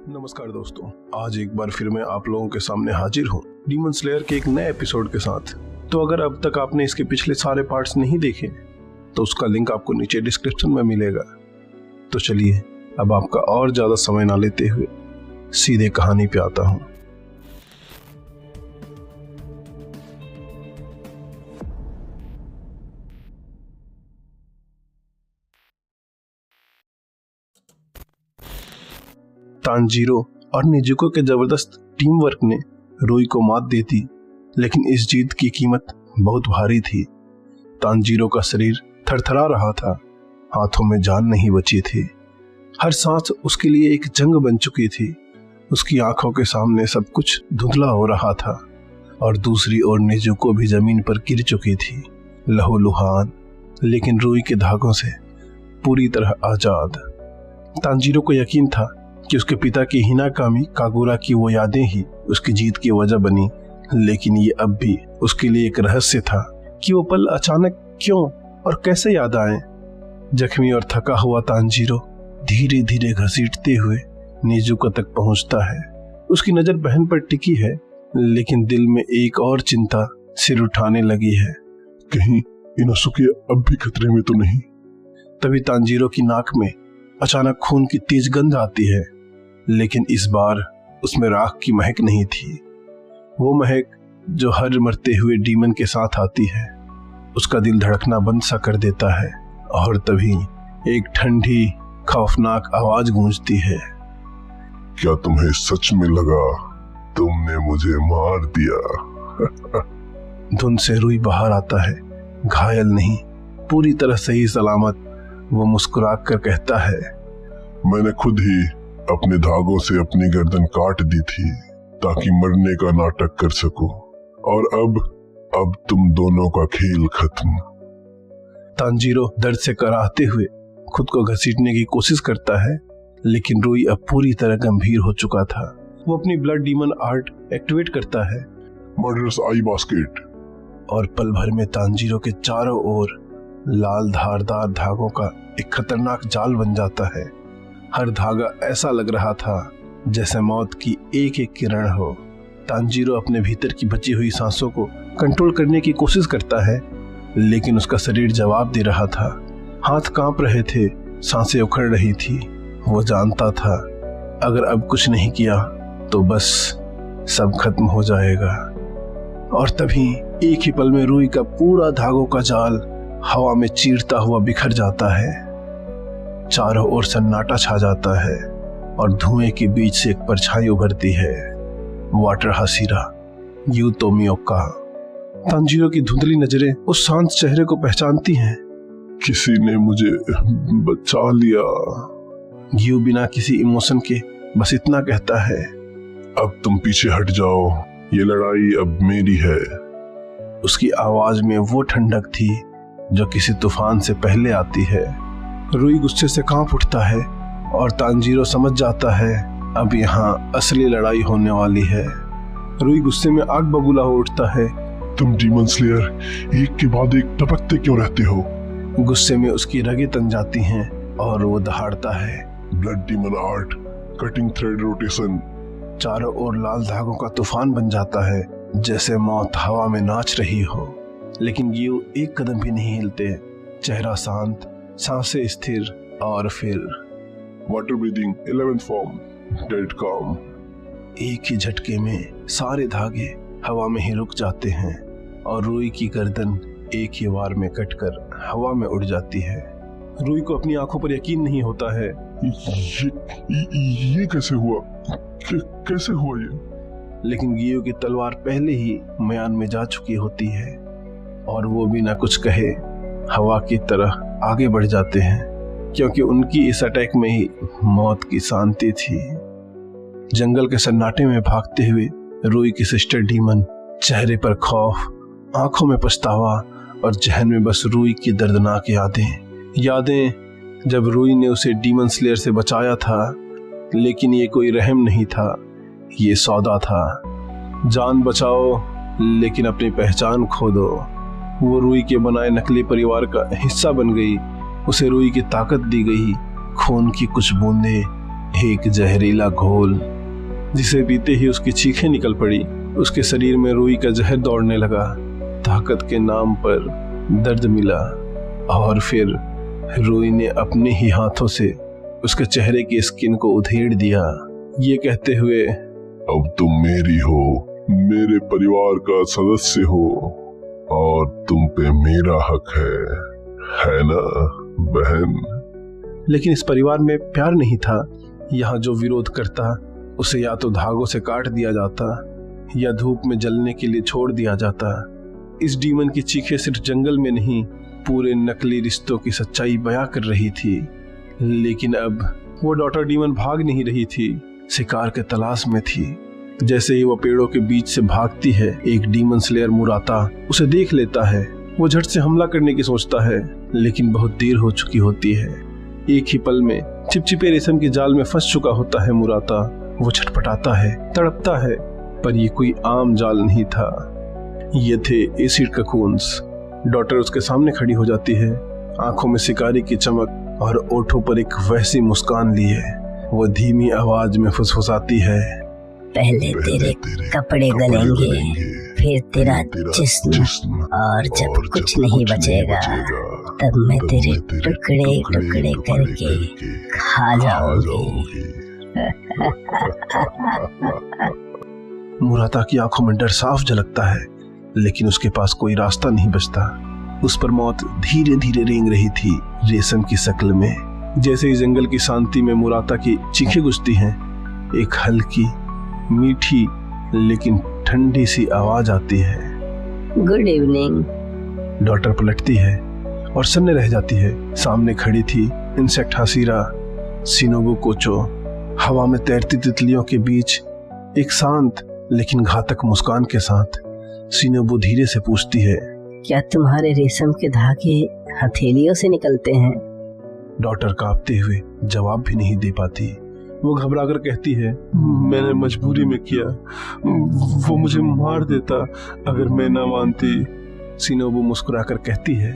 नमस्कार दोस्तों, आज एक बार फिर मैं आप लोगों के सामने हाजिर हूँ डीमन स्लेयर के एक नए एपिसोड के साथ। तो अगर अब तक आपने इसके पिछले सारे पार्ट्स नहीं देखे तो उसका लिंक आपको नीचे डिस्क्रिप्शन में मिलेगा। तो चलिए अब आपका और ज़्यादा समय ना लेते हुए सीधे कहानी पे आता हूँ। तानजीरो और निजुको के जबरदस्त टीम वर्क ने रूई को मात दी थी, लेकिन इस जीत की कीमत बहुत भारी थी। तानजीरो का शरीर थरथरा रहा था, हाथों में जान नहीं बची थी। हर सांस उसके लिए एक जंग बन चुकी थी। उसकी आंखों के सामने सब कुछ धुंधला हो रहा था और दूसरी ओर निजुको भी जमीन पर गिर चुकी थी, लहूलुहान, लेकिन रूई के धागों से पूरी तरह आजाद। तानजीरो को यकीन था कि उसके पिता की हिनाकामी कागुरा की वो यादें ही उसकी जीत की वजह बनी, लेकिन ये अब भी उसके लिए एक रहस्य था कि वो पल अचानक क्यों और कैसे याद आए। जख्मी और थका हुआ तानजीरो धीरे धीरे घसीटते हुए निजुको तक पहुंचता है। उसकी नजर बहन पर टिकी है, लेकिन दिल में एक और चिंता सिर उठाने लगी है, कहीं इनोसुके अब भी खतरे में तो नहीं। तभी तानजीरो की नाक में अचानक खून की तेज गंध आती है, लेकिन इस बार उसमें राख की महक नहीं थी। वो महक जो हर मरते हुए डीमन के साथ आती है। उसका दिल धड़कना बंद सा कर देता है और तभी एक ठंडी खौफनाक आवाज गूंजती है, क्या तुम्हें सच में लगा तुमने मुझे मार दिया? धुंध से रूई बाहर आता है, घायल नहीं, पूरी तरह सही सलामत। वो मुस्कुरा कर कहता है, मैंने खुद ही अपने धागों से अपनी गर्दन काट दी थी ताकि मरने का नाटक कर सकूं, और अब तुम दोनों का खेल खत्म। तानजीरो दर्द से कराहते हुए खुद को घसीटने की कोशिश करता है, लेकिन रूई अब पूरी तरह गंभीर हो चुका था। वो अपनी ब्लड डीमन आर्ट एक्टिवेट करता है, मर्डरस आई बास्केट, और पल भर में तानजीरो के चारों ओर लाल धारदार धागों का एक खतरनाक जाल बन जाता है। हर धागा ऐसा लग रहा था जैसे मौत की एक एक किरण हो। तानजीरो अपने भीतर की बची हुई सांसों को कंट्रोल करने की कोशिश करता है, लेकिन उसका शरीर जवाब दे रहा था। हाथ कांप रहे थे, सांसें उखड़ रही थी। वो जानता था अगर अब कुछ नहीं किया तो बस सब खत्म हो जाएगा। और तभी एक ही पल में रूई का पूरा धागों का जाल हवा में चीरता हुआ बिखर जाता है। चारों ओर सन्नाटा छा जाता है और धुएं के बीच से एक परछाई उभरती है, वाटर हाशिरा यूतोमियोका। तानजीरो की धुंधली नजरें उस शांत चेहरे को पहचानती हैं। किसी ने मुझे बचा लिया। यू बिना किसी इमोशन के बस इतना कहता है, अब तुम पीछे हट जाओ, ये लड़ाई अब मेरी है। उसकी आवाज में वो ठंडक थी जो किसी तूफान से पहले आती है। रूई गुस्से से कांप उठता है और तानजीरो समझ जाता है अब यहाँ असली लड़ाई होने वाली है। रूई गुस्से में आग बबूला हो उठता है, तुम डीमन स्लेयर एक के बाद एक टपकते क्यों रहते हो? गुस्से में उसकी रगें तन जाती हैं और वो दहाड़ता है, blood demon art, cutting thread rotation. चारों ओर लाल धागों का तूफान बन जाता है, जैसे मौत हवा में नाच रही हो। लेकिन ये एक कदम भी नहीं हिलते, चेहरा शांत, सांसें स्थिर, और फिर water breathing 11th form, dead काम। एक ही झटके में सारे धागे हवा में ही रुक जाते हैं और रूई की गर्दन एक ही वार में कटकर हवा में उड़ जाती है। रूई को अपनी आंखों पर यकीन नहीं होता है। ये कैसे हुआ? कैसे हुआ ये? लेकिन गियो की तलवार पहले ही म्यान में जा चुकी होती है और वो बिना कुछ कहे हवा की तरह आगे बढ़ जाते हैं, क्योंकि उनकी इस अटैक में ही मौत की शांति थी। जंगल के सन्नाटे में भागते हुए रूई की सिस्टर डीमन, चेहरे पर खौफ, आंखों में पछतावा और जहन में बस रूई की दर्दनाक यादें जब रूई ने उसे डीमन स्लेयर से बचाया था। लेकिन ये कोई रहम नहीं था, ये सौदा था। जान बचाओ लेकिन अपनी पहचान खो दो। वो रूई के बनाए नकली परिवार का हिस्सा बन गई। उसे रूई की ताकत दी गई, खून की कुछ बूंदें, एक जहरीला घोल जिसे पीते ही उसकी चीखें निकल पड़ी। उसके शरीर में रुई का जहर दौड़ने लगा। ताकत के नाम पर दर्द मिला और फिर रुई ने अपने ही हाथों से उसके चेहरे की स्किन को उधेड़ दिया, ये कहते हुए, अब तुम मेरी हो, मेरे परिवार का सदस्य हो और तुम पे मेरा हक है ना बहन? लेकिन इस परिवार में प्यार नहीं था। यहाँ जो विरोध करता उसे या तो धागों से काट दिया जाता या धूप में जलने के लिए छोड़ दिया जाता। इस डीमन की चीखें सिर्फ जंगल में नहीं, पूरे नकली रिश्तों की सच्चाई बयां कर रही थी। लेकिन अब वो डॉटर डीमन भाग नहीं रही थी, शिकार के तलाश में थी। जैसे ही वो पेड़ों के बीच से भागती है, एक डीमन स्लेयर मुराता उसे देख लेता है। वो झट से हमला करने की सोचता है, लेकिन बहुत देर हो चुकी होती है। एक ही पल में चिपचिपे रेशम के जाल में फंस चुका होता है मुराता। वो छटपटाता है, तड़पता है, पर ये कोई आम जाल नहीं था, ये थे एसिड ककून्स। डॉटर उसके सामने खड़ी हो जाती है, आंखों में शिकारी की चमक और ओठों पर एक वैसी मुस्कान लिए। वो धीमी आवाज में फुसफुसाती है, पहले तेरे कपड़े गलेंगे, फिर तेरा जिस्म, और जब कुछ नहीं बचेगा तब मैं तेरे टुकड़े टुकड़े करके खा जाऊंगी। मुराता की आंखों में डर साफ झलकता है, लेकिन उसके पास कोई रास्ता नहीं बचता। उस पर मौत धीरे धीरे रेंग रही थी रेशम की शक्ल में। जैसे ही जंगल की शांति में मुराता की चीखें गूंजती हैं, एक हल्की मीठी लेकिन ठंडी सी आवाज आती है, गुड इवनिंग। डॉटर पलटती है और सन्ने रह जाती है। सामने खड़ी थी इंसेक्ट हासिरा शिनोबु कोचो। हवा में तैरती तितलियों के बीच एक शांत लेकिन घातक मुस्कान के साथ शिनोबु धीरे से पूछती है, क्या तुम्हारे रेशम के धागे हथेलियों से निकलते हैं? डॉटर कांपते हुए जवाब भी नहीं दे पाती। वो घबराकर कहती है, मैंने मजबूरी में किया, वो मुझे मार देता अगर मैं ना मानती। शिनोबु मुस्कुराकर कहती है,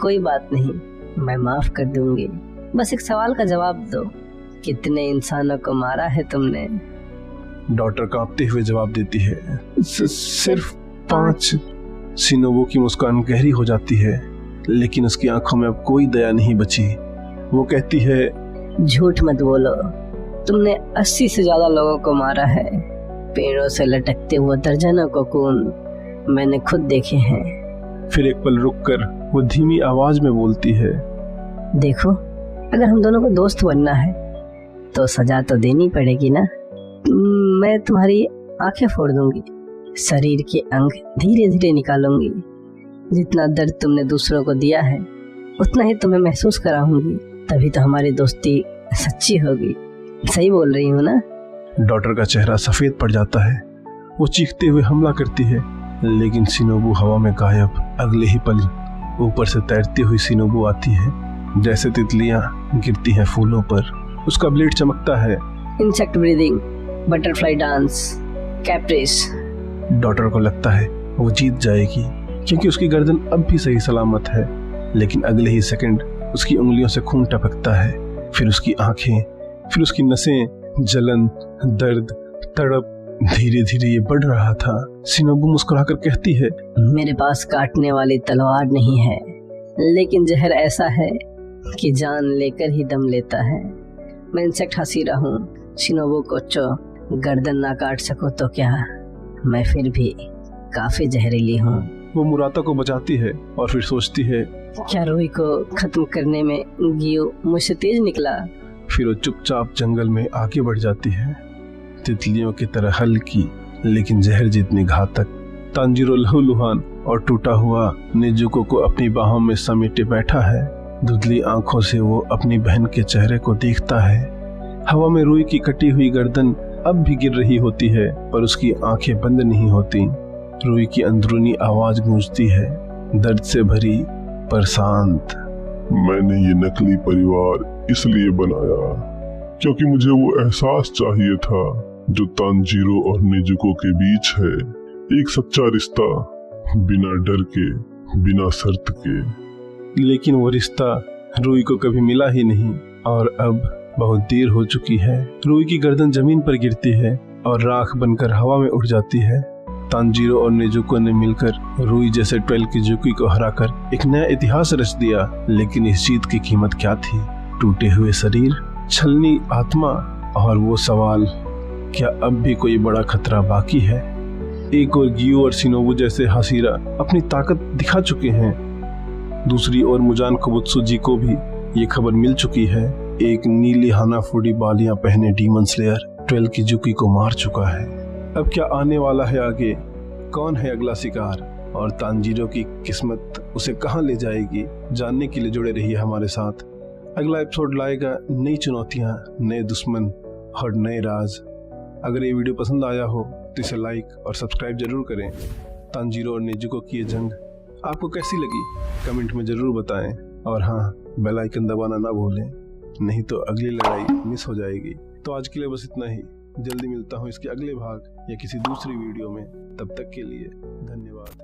कोई बात नहीं, मैं माफ कर दूंगी। बस एक सवाल का जवाब दो, कितने इंसानों को मारा है तुमने? डॉटर कांपते हुए जवाब देती है, सिर्फ 5। शिनोबु की मुस्कान गहरी हो जाती है, लेकिन उसकी आंखों में अब कोई दया नहीं बची। वो कहती है, झूठ मत बोलो, तुमने 80 से ज्यादा लोगों को मारा है। पेड़ों से लटकते हुए दर्जनों कोकून मैंने खुद देखे हैं। फिर एक पल रुककर वो धीमी आवाज में बोलती है, देखो, अगर हम दोनों को दोस्त बनना है तो सजा तो देनी पड़ेगी ना। मैं तुम्हारी आंखें फोड़ दूंगी, शरीर के अंग धीरे धीरे निकालूंगी। जितना दर्द तुमने दूसरों को दिया है उतना ही तुम्हें महसूस कराऊंगी, तभी तो हमारी दोस्ती सच्ची होगी। सही बोल रही हूँ ना? डॉटर का चेहरा सफेद पड़ जाता है। वो चीखते हुए हमला करती है, लेकिन शिनोबु हवा में गायब। अगले ही पल ऊपर से तैरती हुई शिनोबु आती है, जैसे तितलियां गिरती हैं फूलों पर। उसका ब्लेड चमकता है। Insect breathing, butterfly dance, Caprice. Daughter को लगता है वो जीत जाएगी, क्योंकि उसकी गर्दन अब भी सही सलामत है। लेकिन अगले ही सेकंड उसकी उंगलियों से खून टपकता है, फिर उसकी आंखें, फिर उसकी नसें, जलन, दर्द, तड़प। धीरे धीरे ये बढ़ रहा था। शिनोबु मुस्कुराकर कहती है, मेरे पास काटने वाली तलवार नहीं है, लेकिन जहर ऐसा है कि जान लेकर ही दम लेता है। मैं इंसेक्ट हासिरा हूँ, शिनोबु कोचो। गर्दन ना काट सको तो क्या, मैं फिर भी काफी जहरीली हूँ। वो मुराता को बचाती है और फिर सोचती है, क्या रुई को खत्म करने में गियो मुझसे तेज निकला। फिर वो चुपचाप जंगल में आगे बढ़ जाती है, तितलियों की तरह हल्की लेकिन जहर जितनी घातक। तांजीरो लहूलुहान और टूटा हुआ नेजुको को अपनी बाहों में समेटे बैठा है। धुंधली आंखों से वो अपनी बहन के चेहरे को देखता है। हवा में रुई की कटी हुई गर्दन अब भी गिर रही होती है, पर उसकी आंखें बंद नहीं होती। रुई की अंदरूनी आवाज गूंजती है, दर्द से भरी पर शांत। मैंने ये नकली परिवार इसलिए बनाया क्योंकि मुझे वो एहसास चाहिए था जो तांजीरो और नेजुको के बीच है। एक सच्चा रिश्ता, बिना डर के, बिना शर्त के। लेकिन वो रिश्ता रुई को कभी मिला ही नहीं, और अब बहुत देर हो चुकी है। रूई की गर्दन जमीन पर गिरती है और राख बनकर हवा में उड़ जाती है। तानजीरो और नेजुको ने मिलकर रूई जैसे 12 किजुकी को हराकर एक नया इतिहास रच दिया। लेकिन इस जीत की कीमत क्या थी? टूटे हुए शरीर, छलनी आत्मा और वो सवाल, क्या अब भी कोई बड़ा खतरा बाकी है? एक और गियो और शिनोबु जैसे हाशिरा अपनी ताकत दिखा चुके हैं। दूसरी ओर मुजान कोबुत्सुजी को भी ये खबर मिल चुकी है। एक नीली हानाफुडी बालियां पहने डीमन स्लेयर 12 किजुकी को मार चुका है। अब क्या आने वाला है आगे? कौन है अगला शिकार और तानजीरो की किस्मत उसे कहां ले जाएगी? जानने के लिए जुड़े रहिए हमारे साथ। अगला एपिसोड लाएगा नई चुनौतियां, नए दुश्मन और नए राज। अगर ये वीडियो पसंद आया हो तो इसे लाइक और सब्सक्राइब जरूर करें। तानजीरो और नेजुको की ये जंग आपको कैसी लगी कमेंट में जरूर बताएं। और हाँ, बेल आइकन दबाना ना भूलें, नहीं तो अगली लड़ाई मिस हो जाएगी। तो आज के लिए बस इतना ही। जल्दी मिलता हूँ इसके अगले भाग या किसी दूसरी वीडियो में। तब तक के लिए धन्यवाद।